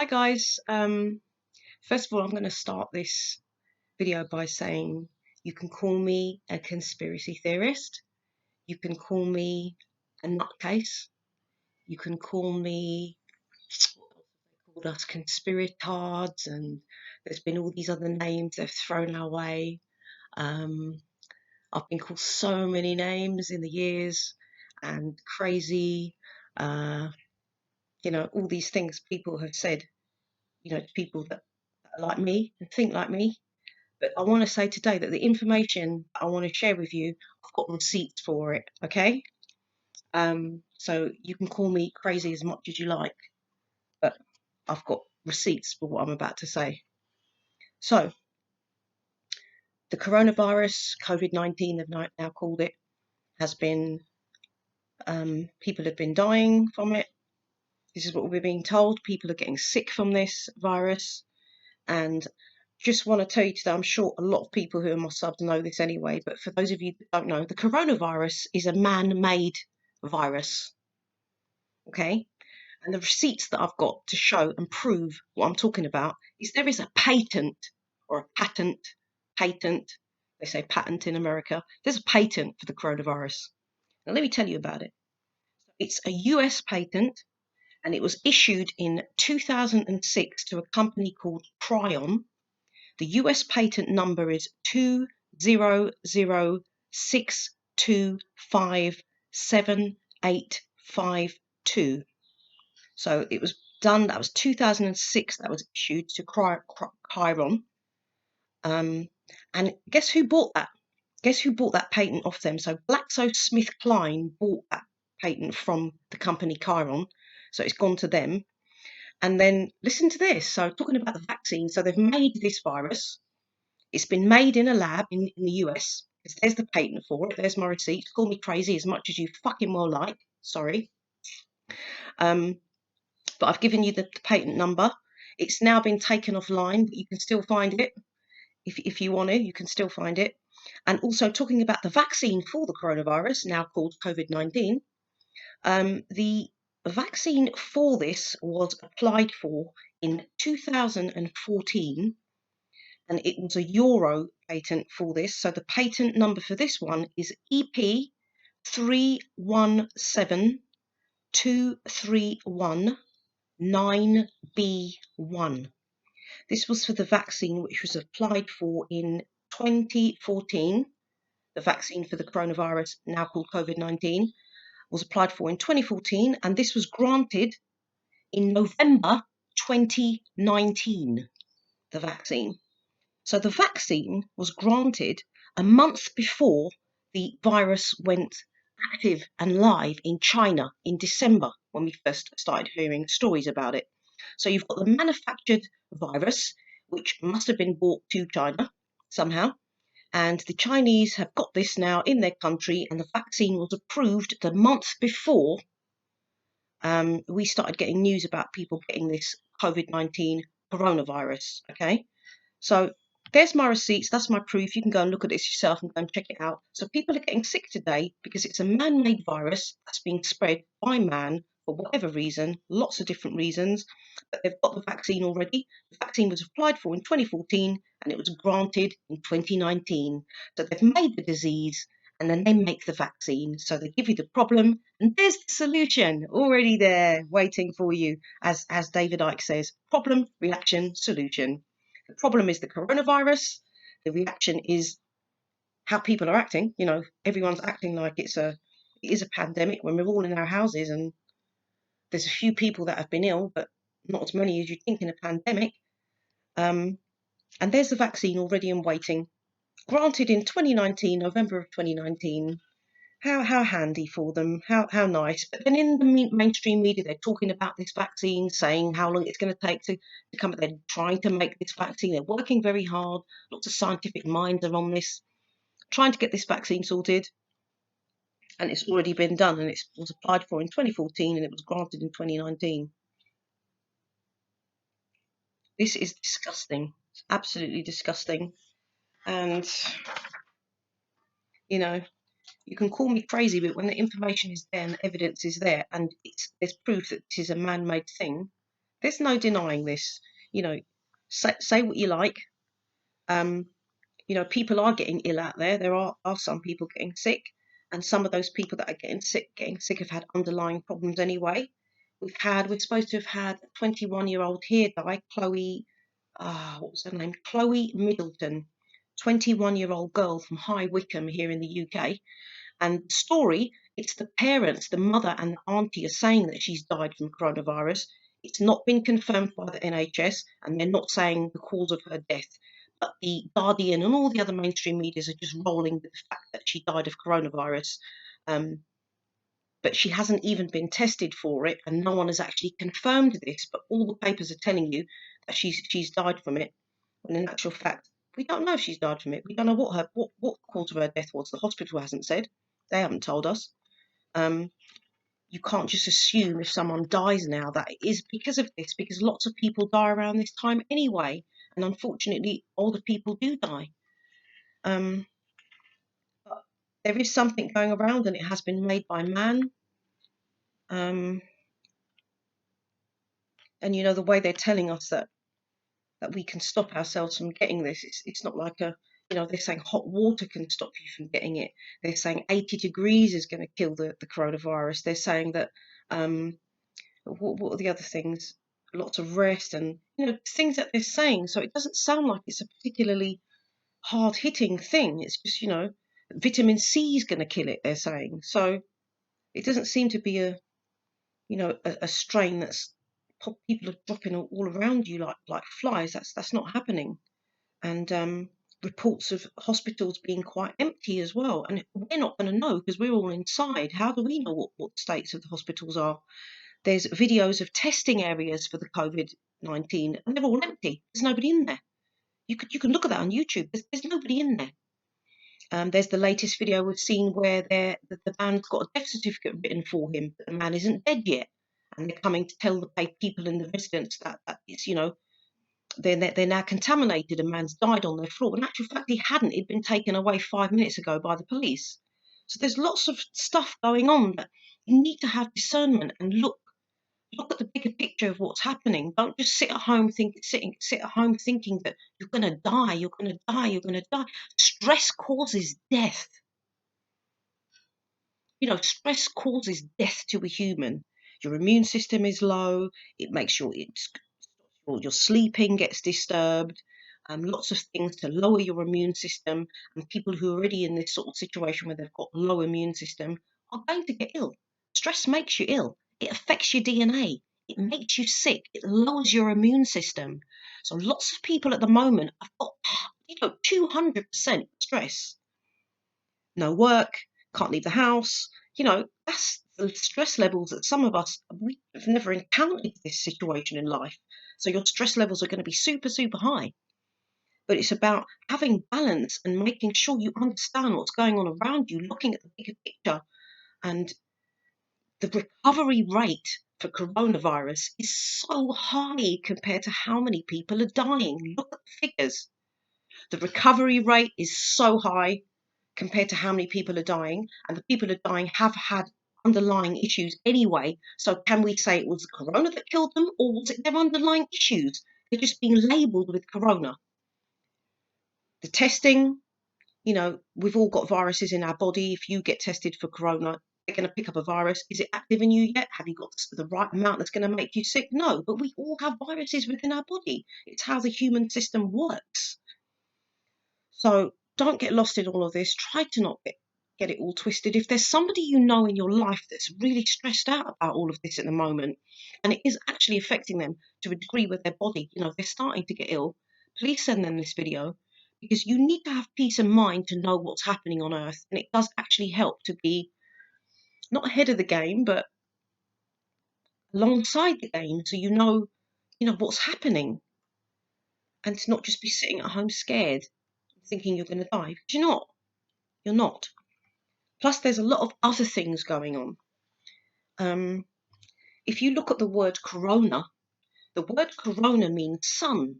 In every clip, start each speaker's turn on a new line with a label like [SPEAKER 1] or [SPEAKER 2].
[SPEAKER 1] Hi guys. First of all, I'm going to start this video by saying you can call me a conspiracy theorist. You can call me a nutcase. You can call me, what else have they called us, conspiratards, and there's been all these other names they've thrown our way. I've been called so many names in the years, and crazy, all these things people have said, to people that are like me and think like me. But I want to say today that the information I want to share with you, I've got receipts for it, okay? So you can call me crazy as much as you like, but I've got receipts for what I'm about to say. So the coronavirus, COVID-19, they've now called it, has been, people have been dying from it. This is what we're being told. People are getting sick from this virus. And just want to tell you today, I'm sure a lot of people who are my subs know this anyway, but for those of you that don't know, the coronavirus is a man-made virus, okay? And the receipts that I've got to show and prove what I'm talking about is there is a patent or a patent, they say patent in America, there's a patent for the coronavirus. Now let me tell you about it. It's a US patent, and it was issued in 2006 to a company called KYRON. The US patent number is 20062578852. So it was done, that was 2006, that was issued to KYRON. And guess who bought that? Guess who bought that patent off them? So GLAXOSMITHKLEIN bought that patent from the company KYRON. So it's gone to them. And then listen to this. So talking about the vaccine, so they've made this virus. It's been made in a lab in the US. There's the patent for it. There's my receipt. Call me crazy as much as you fucking well like. Sorry. But I've given you the patent number. It's now been taken offline, but you can still find it. If you want to, you can still find it. And also talking about the vaccine for the coronavirus, now called COVID-19. The vaccine for this was applied for in 2014, and it was a Euro patent for this. So the patent number for this one is EP 317231-9B1. This was for the vaccine which was applied for in 2014. The vaccine for the coronavirus, now called COVID-19, was applied for in 2014, and this was granted in November 2019, the vaccine. So the vaccine was granted a month before the virus went active and live in China in December, when we first started hearing stories about it. So you've got the manufactured virus, which must have been brought to China somehow. And the Chinese have got this now in their country, and the vaccine was approved the month before we started getting news about people getting this COVID-19 coronavirus, okay? So there's my receipts, that's my proof. You can go and look at this yourself and go and check it out. So people are getting sick today because it's a man-made virus that's being spread by man for whatever reason, lots of different reasons, but they've got the vaccine already. The vaccine was applied for in 2014 and it was granted in 2019. So they've made the disease and then they make the vaccine. So they give you the problem and there's the solution already there waiting for you. As David Icke says, problem, reaction, solution. The problem is the coronavirus. The reaction is how people are acting. Everyone's acting like it is a pandemic when we're all in our houses, and there's a few people that have been ill, but not as many as you'd think in a pandemic. And there's the vaccine already in waiting, granted in 2019, November of 2019. How handy for them, how nice. But then in the mainstream media, they're talking about this vaccine, saying how long it's going to take to come. They're trying to make this vaccine. They're working very hard. Lots of scientific minds are on this, trying to get this vaccine sorted. And it's already been done, and it was applied for in 2014, and it was granted in 2019. This is disgusting. It's absolutely disgusting. And, you can call me crazy, but when the information is there and the evidence is there and there's proof that this is a man-made thing, There's no denying this. You know, say what you like. You know, people are getting ill out there. There are some people getting sick, and some of those people that are getting sick have had underlying problems anyway. We're supposed to have had a 21-year-old here die, Chloe, what was her name? Chloe Middleton, 21-year-old girl from High Wycombe here in the UK. And the story, it's the parents, the mother and the auntie are saying that she's died from coronavirus. It's not been confirmed by the NHS, and they're not saying the cause of her death. But the Guardian and all the other mainstream medias are just rolling with the fact that she died of coronavirus. But she hasn't even been tested for it, and no one has actually confirmed this. But all the papers are telling you that she's died from it, when in actual fact, we don't know if she's died from it. We don't know what the cause of her death was. The hospital hasn't said. They haven't told us. You can't just assume if someone dies now that it is because of this, because lots of people die around this time anyway, and unfortunately, older people do die. But there is something going around, and it has been made by man. And you know, the way they're telling us that we can stop ourselves from getting this, it's not like they're saying hot water can stop you from getting it. They're saying 80 degrees is going to kill the coronavirus. They're saying that what are the other things? Lots of rest and things that they're saying. So it doesn't sound like it's a particularly hard hitting thing. It's just vitamin C is going to kill it. They're saying so. It doesn't seem to be a strain that's people are dropping all around you like flies. That's not happening. And reports of hospitals being quite empty as well. And we're not going to know because we're all inside. How do we know what states of the hospitals are? There's videos of testing areas for the COVID-19, and they're all empty. There's nobody in there. You can look at that on YouTube. There's nobody in there. There's the latest video we've seen where the man's got a death certificate written for him, but the man isn't dead yet, and they're coming to tell the people in the residence that it's they're now contaminated. A man's died on their floor. In actual fact, he hadn't. He'd been taken away 5 minutes ago by the police. So there's lots of stuff going on, but you need to have discernment and look at the bigger picture of what's happening. Don't just sit at home thinking that you're going to die, you're going to die, you're going to die. Stress causes death. Stress causes death to a human. Your immune system is low. It makes sure your sleeping gets disturbed. Lots of things to lower your immune system. And people who are already in this sort of situation where they've got low immune system are going to get ill. Stress makes you ill. It affects your DNA. It makes you sick. It lowers your immune system. So lots of people at the moment have got 200% stress. No work, can't leave the house. That's the stress levels that some of us, we've never encountered this situation in life. So your stress levels are going to be super, super high. But it's about having balance and making sure you understand what's going on around you, looking at the bigger picture. And the recovery rate for coronavirus is so high compared to how many people are dying. Look at the figures. The recovery rate is so high compared to how many people are dying, and the people who are dying have had underlying issues anyway. So can we say it was the corona that killed them, or was it their underlying issues? They're just being labelled with corona. The testing, we've all got viruses in our body. If you get tested for corona, they're going to pick up a virus. Is it active in you yet? Have you got the right amount that's going to make you sick? No, but we all have viruses within our body. It's how the human system works. So don't get lost in all of this. Try to not get it all twisted. If there's somebody you know in your life that's really stressed out about all of this at the moment, and it is actually affecting them to a degree with their body, they're starting to get ill, please send them this video, because you need to have peace of mind to know what's happening on Earth. And it does actually help to be not ahead of the game, but alongside the game, so you know what's happening, and to not just be sitting at home scared, thinking you're going to die, because you're not. You're not. Plus, there's a lot of other things going on. If you look at the word corona, the word corona means sun.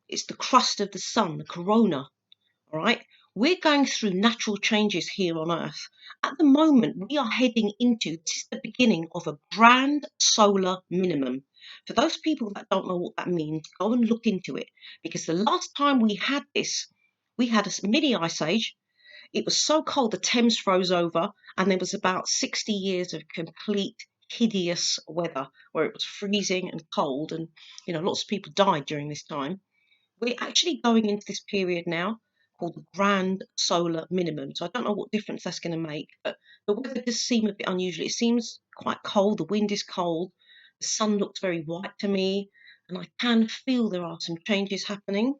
[SPEAKER 1] It's the crust of the sun, the corona. All right? We're going through natural changes here on Earth. At the moment, we are heading into, this is the beginning of a grand solar minimum. For those people that don't know what that means, go and look into it, because the last time we had this, we had a mini ice age. It was so cold the Thames froze over, and there was about 60 years of complete hideous weather where it was freezing and cold, and lots of people died during this time. We're actually going into this period now called the grand solar minimum. So I don't know what difference that's going to make, but the weather does seem a bit unusual. It seems quite cold. The wind is cold. The sun looks very white to me, and I can feel there are some changes happening.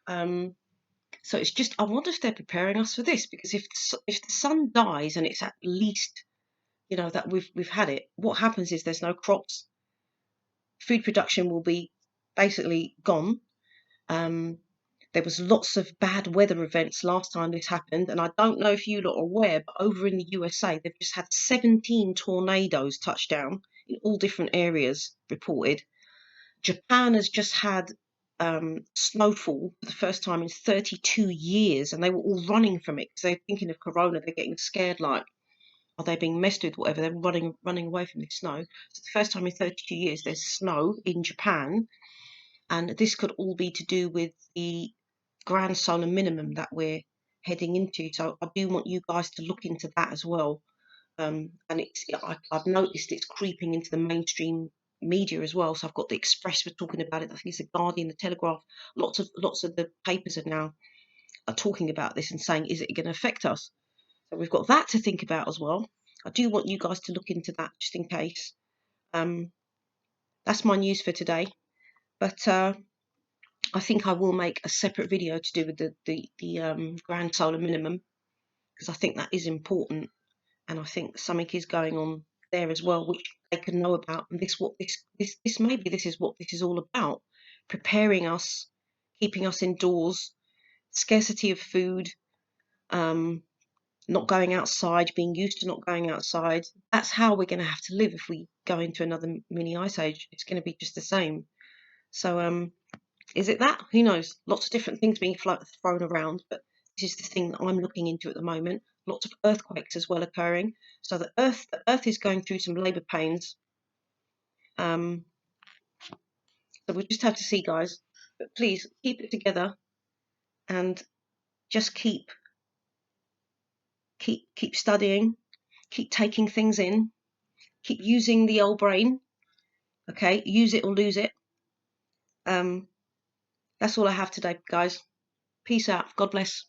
[SPEAKER 1] So it's just, I wonder if they're preparing us for this, because if the sun dies and it's at least, that we've had it, what happens is there's no crops. Food production will be basically gone. There was lots of bad weather events last time this happened, and I don't know if you lot are aware, but over in the USA, they've just had 17 tornadoes touch down in all different areas reported. Japan has just had snowfall for the first time in 32 years, and they were all running from it because they're thinking of corona. They're getting scared, like, are they being messed with, whatever. They're running away from the snow. So the first time in 32 years there's snow in Japan, and this could all be to do with the grand solar minimum that we're heading into. So I do want you guys to look into that as well. And I've noticed it's creeping into the mainstream media as well. So I've got the Express, we're talking about it. I think it's the Guardian, the Telegraph. Lots of the papers are talking about this and saying, is it going to affect us? So we've got that to think about as well. I do want you guys to look into that just in case. That's my news for today. But I think I will make a separate video to do with the grand solar minimum, because I think that is important, and I think something is going on there as well, which they can know about. And this is what this is all about: preparing us, keeping us indoors, scarcity of food, not going outside, being used to not going outside. That's how we're going to have to live if we go into another mini ice age. It's going to be just the same. So is it that? Who knows? Lots of different things being thrown around, but this is the thing that I'm looking into at the moment. Lots of earthquakes as well occurring. So the Earth is going through some labour pains. So we'll just have to see, guys. But please keep it together and just keep studying, keep taking things in, keep using the old brain. Okay, use it or lose it. That's all I have today, guys. Peace out. God bless.